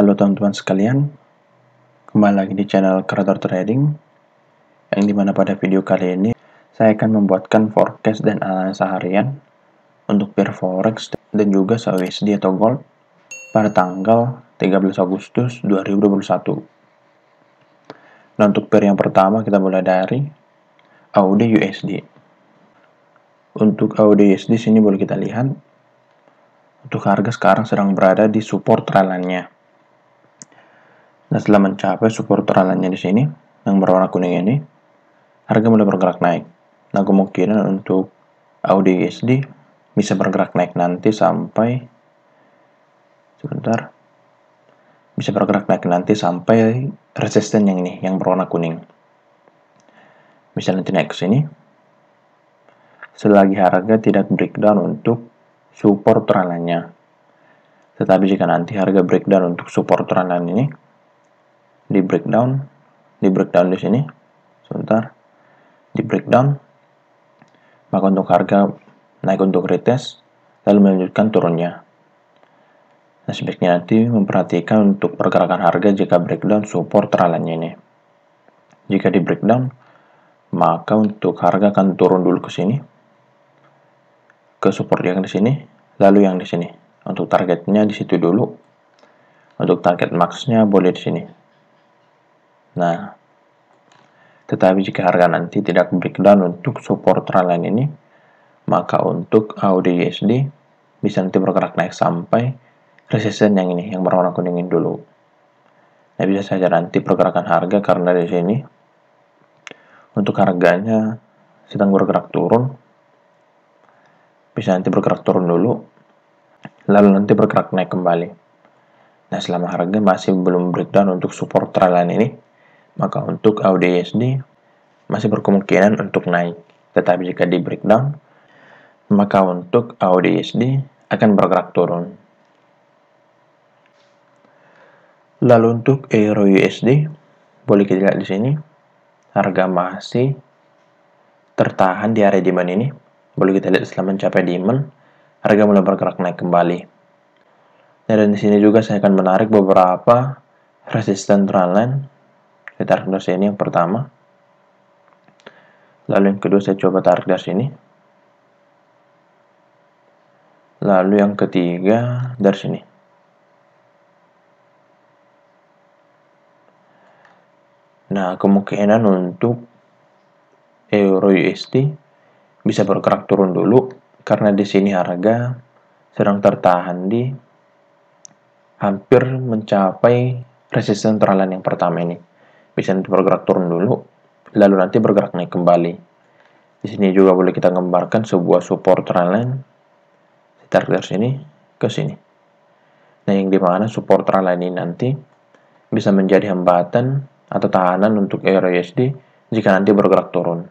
Halo teman-teman sekalian, kembali lagi di channel Creator Trading, yang dimana pada video kali ini saya akan membuatkan forecast dan analisa harian untuk pair forex dan juga USD atau gold pada tanggal 13 Agustus 2021. Nah, untuk pair yang pertama kita mulai dari AUD USD. Untuk AUD USD sini boleh kita lihat untuk harga sekarang sedang berada di support trendline-nya. Nah, setelah mencapai support trendline-nya di sini yang berwarna kuning ini, harga mulai bergerak naik. Nah, kemungkinan untuk AUD USD bisa bergerak naik nanti sampai resisten yang ini, yang berwarna kuning. Bisa nanti naik ke sini. Selagi harga tidak breakdown untuk support trendline-nya. Tetapi jika nanti harga breakdown untuk support trendline ini, di breakdown di sini, di breakdown, maka untuk harga naik untuk retest, lalu melanjutkan turunnya. Nah, sebaiknya nanti memperhatikan untuk pergerakan harga jika breakdown support trendline ini. Jika di breakdown, maka untuk harga akan turun dulu ke sini, ke support yang di sini, lalu yang di sini. Untuk targetnya di situ dulu. Untuk target max-nya boleh di sini. Nah, tetapi jika harga nanti tidak breakdown untuk support trendline ini, maka untuk AUD USD bisa nanti bergerak naik sampai resisten yang ini, yang berwarna kuning ini dulu. Nah, bisa saja nanti pergerakan harga karena di sini untuk harganya sedang bergerak turun, bisa nanti bergerak turun dulu, lalu nanti bergerak naik kembali. Nah, selama harga masih belum breakdown untuk support trendline ini, maka untuk AUD USD masih berkemungkinan untuk naik. Tetapi jika di breakdown, maka untuk AUD USD akan bergerak turun. Lalu untuk Euro USD, boleh kita lihat di sini, harga masih tertahan di area demand ini. Boleh kita lihat setelah mencapai demand, harga mulai bergerak naik kembali. Nah, dan di sini juga saya akan menarik beberapa resisten trendline. Saya tarik dari sini yang pertama. Lalu yang kedua saya coba tarik dari sini. Lalu yang ketiga dari sini. Nah, kemungkinan untuk Euro USD bisa bergerak turun dulu karena di sini harga sedang tertahan di hampir mencapai resisten trendline yang pertama ini. Bisa nanti bergerak turun dulu, lalu nanti bergerak naik kembali. Di sini juga boleh kita gambarkan sebuah support trendline. Tarik dari sini ke sini. Nah, yang dimana support trendline ini nanti bisa menjadi hambatan atau tahanan untuk Euro USD jika nanti bergerak turun.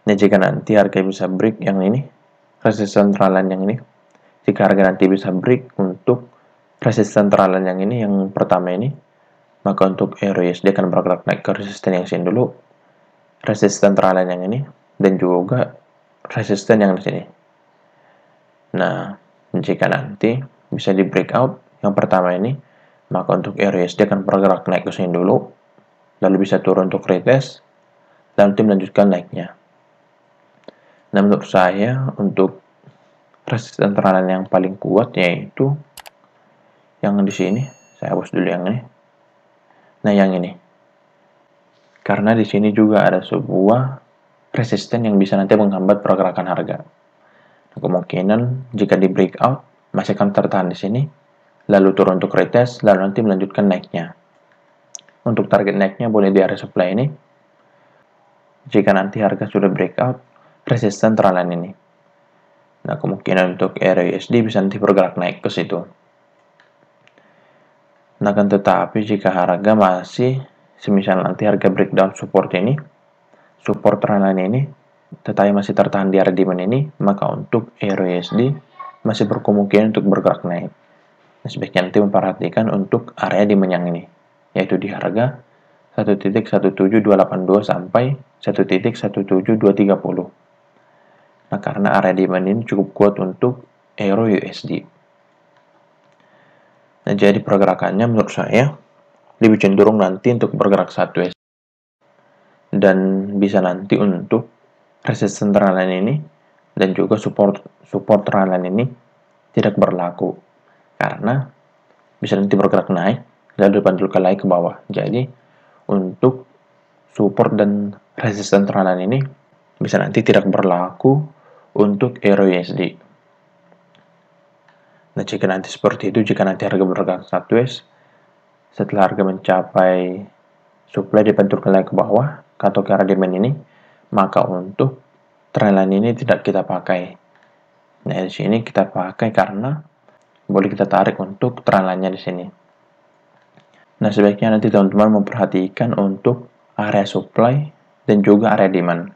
Nah, jika nanti harga bisa break yang ini, resisten trendline yang ini, jika harga nanti bisa break untuk resisten trendline yang ini, yang pertama ini, maka untuk Euro USD akan bergerak naik ke resisten yang sini dulu, resisten trendline yang ini, dan juga resisten yang di sini. Nah, jika nanti bisa di breakout yang pertama ini, maka untuk Euro USD akan bergerak naik ke sini dulu, lalu bisa turun untuk retest, dan nanti melanjutkan naiknya. Nah, menurut saya untuk resisten trendline yang paling kuat yaitu yang di sini. Saya hapus dulu yang ini. Nah, yang ini. Karena di sini juga ada sebuah resisten yang bisa nanti menghambat pergerakan harga. Nah, kemungkinan jika di breakout masih akan tertahan di sini, lalu turun untuk retest, lalu nanti melanjutkan naiknya. Untuk target naiknya boleh di area supply ini. Jika nanti harga sudah breakout resisten trendline ini. Nah, kemungkinan untuk area USD bisa nanti bergerak naik ke situ. Nah, akan tetapi jika harga masih, semisal nanti harga breakdown support ini, support trendline ini, tetapi masih tertahan di area demand ini, maka untuk Euro USD masih berkemungkinan untuk bergerak naik. Nah, sebaiknya nanti memperhatikan untuk area demand yang ini, yaitu di harga 1.17282 sampai 1.17230. Nah, karena area demand ini cukup kuat untuk Euro USD. Nah, Nah, jadi pergerakannya menurut saya lebih cenderung nanti untuk bergerak sideways, dan bisa nanti untuk resisten trendline ini dan juga support trendline ini tidak berlaku, karena bisa nanti bergerak naik lalu dipantulkan lagi ke bawah. Jadi untuk support dan resisten trendline ini bisa nanti tidak berlaku untuk EURUSD. Nah, jika nanti seperti itu, jika nanti harga bergerak sideways, setelah harga mencapai supply dipantulkan lagi ke bawah atau ke arah demand ini, maka untuk trendline ini tidak kita pakai. Nah, di sini kita pakai karena boleh kita tarik untuk trendline-nya di sini. Nah, sebaiknya nanti teman-teman memperhatikan untuk area supply dan juga area demand.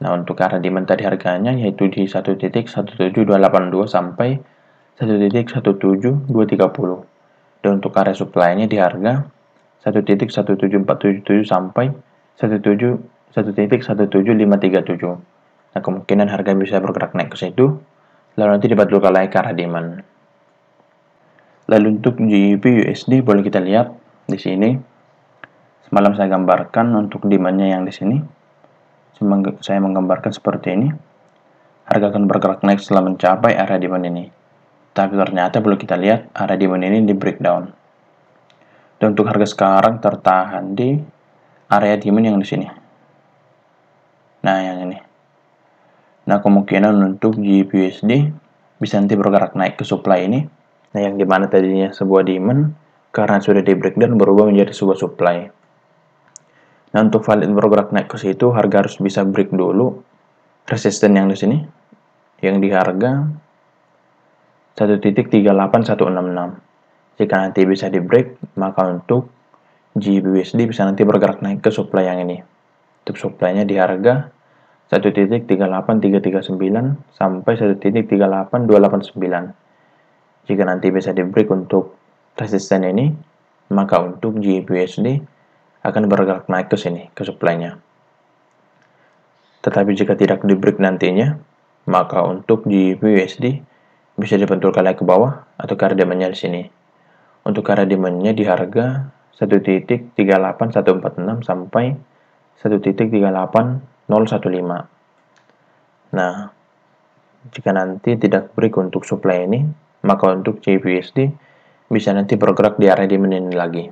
Nah, untuk area demand tadi harganya yaitu di 1.17282 sampai 1.17230. Dan untuk area supply-nya di harga 1.17477 sampai 1.17537. Nah, kemungkinan harga bisa bergerak naik ke situ, lalu nanti dipantulkan lagi ke arah demand. Lalu untuk GBP USD boleh kita lihat di sini. Semalam saya gambarkan untuk demand-nya yang di sini. Saya menggambarkan seperti ini. Harga akan bergerak naik setelah mencapai area demand ini. Tapi ternyata boleh kita lihat area demand ini di breakdown. Dan untuk harga sekarang tertahan di area demand yang di sini. Nah, yang ini. Nah, kemungkinan untuk GBP/USD bisa nanti bergerak naik ke supply ini. Nah, yang dimana tadinya sebuah demand, karena sudah di breakdown berubah menjadi sebuah supply. Nah, untuk valid bergerak naik ke situ, harga harus bisa break dulu resisten yang di sini, yang di harga 1.38166. Jika nanti bisa di break, maka untuk GBP/USD bisa nanti bergerak naik ke supply yang ini. Untuk supply-nya di harga 1.38339 sampai 1.38289. Jika nanti bisa di break untuk resisten ini, maka untuk GBP/USD akan bergerak naik ke sini, ke supply-nya. Tetapi jika tidak di break nantinya, maka untuk GBP/USD bisa dipantulkan lagi ke bawah atau ke area demand-nya di sini. Untuk area demand-nya di harga 1.38146 sampai 1.38015. Nah, jika nanti tidak break untuk supply ini, maka untuk GBP/USD bisa nanti bergerak di area demand ini lagi.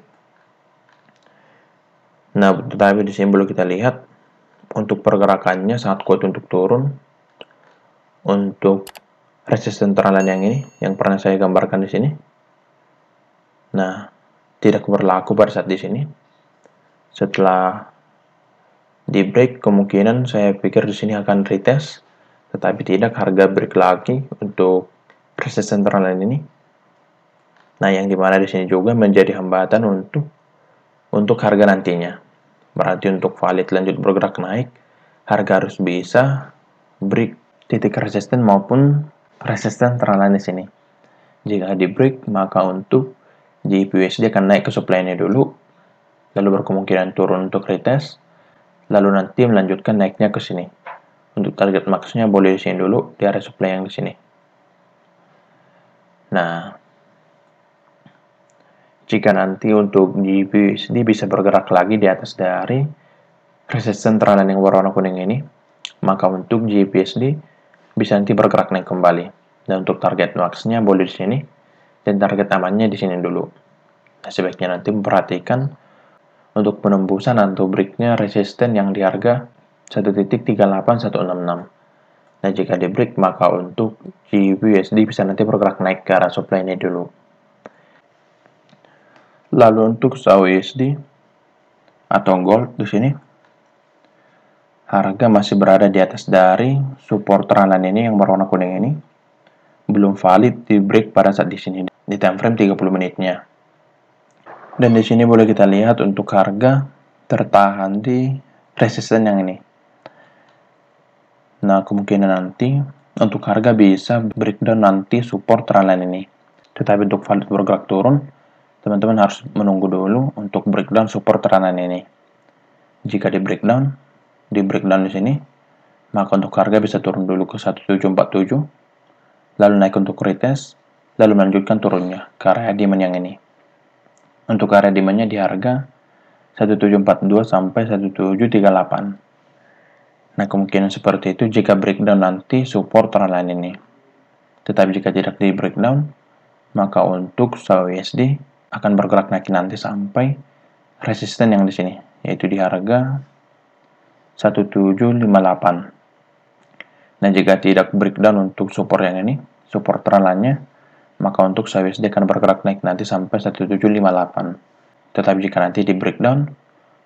Nah, tetapi di sini boleh kita lihat untuk pergerakannya sangat kuat untuk turun. Untuk resisten trendline yang ini, yang pernah saya gambarkan di sini. Nah, tidak berlaku pada saat di sini. Setelah di break, kemungkinan saya pikir di sini akan retest, tetapi tidak, harga break lagi untuk resisten trendline ini. Nah, yang dimana di sini juga menjadi hambatan untuk harga nantinya. Berarti untuk valid lanjut bergerak naik, harga harus bisa break titik resisten maupun resisten trendline di sini. Jika di break, maka untuk GBP/USD akan naik ke supply-nya dulu, lalu berkemungkinan turun untuk retest, lalu nanti melanjutkan naiknya ke sini. Untuk target max-nya boleh di sini dulu, di area supply yang di sini. Nah, jika nanti untuk GBP/USD bisa bergerak lagi di atas dari resisten trendline yang berwarna kuning ini, maka untuk GBP/USD bisa nanti bergerak naik kembali. Dan untuk target max-nya boleh di sini, dan target amannya di sini dulu. Nah, sebaiknya nanti memperhatikan untuk penembusan atau break-nya resisten yang di harga 1.38166. Nah, jika di break, maka untuk GBP/USD bisa nanti bergerak naik ke arah supply ini dulu. Lalu untuk USD atau gold di sini, harga masih berada di atas dari support trendline ini yang berwarna kuning ini. Belum valid di break pada saat di sini di time frame 30 menitnya. Dan di sini boleh kita lihat untuk harga tertahan di resisten yang ini. Nah, kemungkinan nanti untuk harga bisa breakdown nanti support trendline ini. Tetapi untuk valid bergerak turun, teman-teman harus menunggu dulu untuk breakdown support trendline ini. Jika di breakdown di sini, maka untuk harga bisa turun dulu ke 1747, lalu naik untuk retest, lalu melanjutkan turunnya ke area demand yang ini. Untuk area demand-nya di harga 1742 sampai 1738. Nah, kemungkinan seperti itu jika breakdown nanti support trendline ini. Tetapi jika tidak di breakdown, maka untuk USD akan bergerak naik nanti sampai resisten yang di sini, yaitu di harga 1758. Nah, jika tidak breakdown untuk support yang ini, support trendline-nya, maka untuk USD akan bergerak naik nanti sampai 1758. Tetapi jika nanti di breakdown,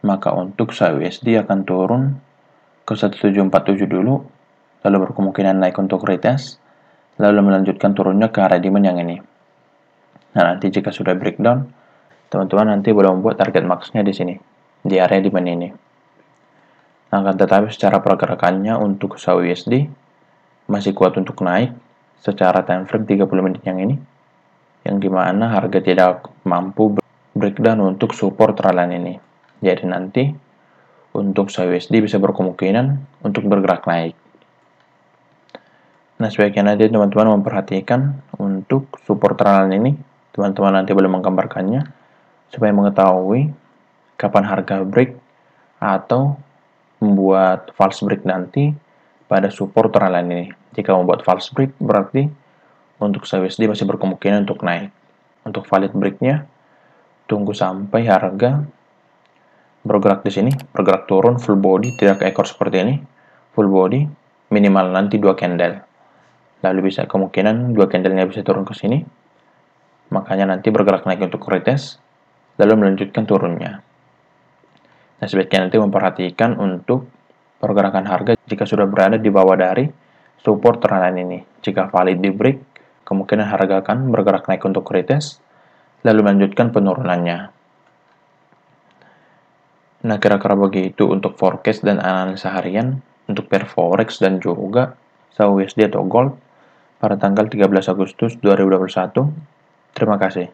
maka untuk USD akan turun ke 1747 dulu, lalu berkemungkinan naik untuk retest, lalu melanjutkan turunnya ke area demand yang ini. Nah, nanti jika sudah breakdown, teman-teman nanti boleh membuat target max-nya di sini, di area demand ini. Nah, akan tetapi secara pergerakannya untuk USD masih kuat untuk naik secara time frame 30 menit yang ini, yang dimana harga tidak mampu breakdown untuk support trendline ini. Jadi nanti untuk USD bisa berkemungkinan untuk bergerak naik. Nah, sebaiknya nanti teman-teman memperhatikan untuk support trendline ini, teman-teman nanti boleh menggambarkannya supaya mengetahui kapan harga break atau membuat false break nanti pada support trendline ini. Jika membuat false break berarti untuk USD masih berkemungkinan untuk naik. Untuk valid breaknya, tunggu sampai harga bergerak di sini, bergerak turun full body, tidak ke ekor seperti ini, full body, minimal nanti 2 candle. Lalu bisa kemungkinan 2 candlenya bisa turun ke sini, makanya nanti bergerak naik untuk retest, lalu melanjutkan turunnya. Nah, sebaiknya nanti memperhatikan untuk pergerakan harga jika sudah berada di bawah dari support trendline ini. Jika valid di break, kemungkinan harga akan bergerak naik untuk retest, lalu melanjutkan penurunannya. Nah, kira-kira begitu untuk forecast dan analisa harian untuk pair forex dan juga USD atau gold pada tanggal 13 Agustus 2021. Terima kasih.